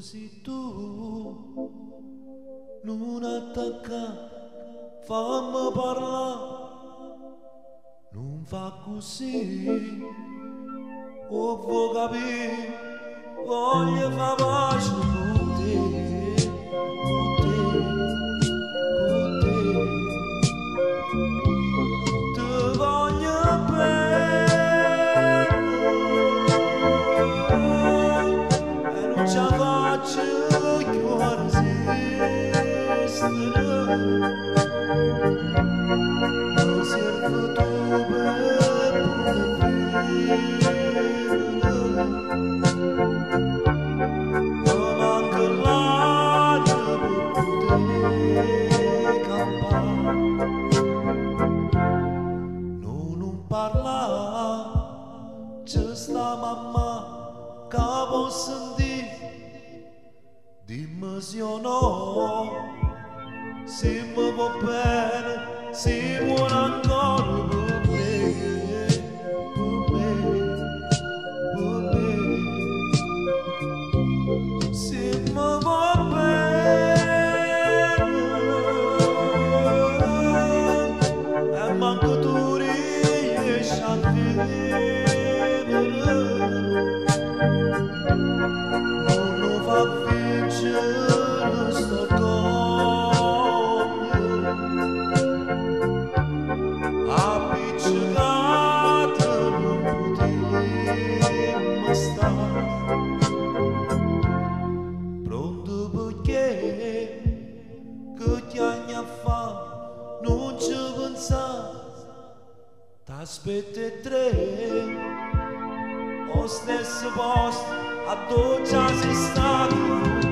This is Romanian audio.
Così tu non attacca, fammi parlare, non fa così, o vuoi capire, voglio far pace con te, con te, con te, ti voglio bene e non ci faccio cuore resistere, mi serve tu per poter vivere, mi manca l'aria per poter campare, non parla, c'è sta mamma che può sentire, dimmi sì o no, se mi va bene, se vuole ancora per me, per me, per me, se mi va bene, e manco tu riesci a vivere, non fa vincere sto cogno, appiccicato non potremmo stare, pronto perché che ti anni a fa non ci pensare, t'aspetto e tre, o stesso posto a dove già sei stato.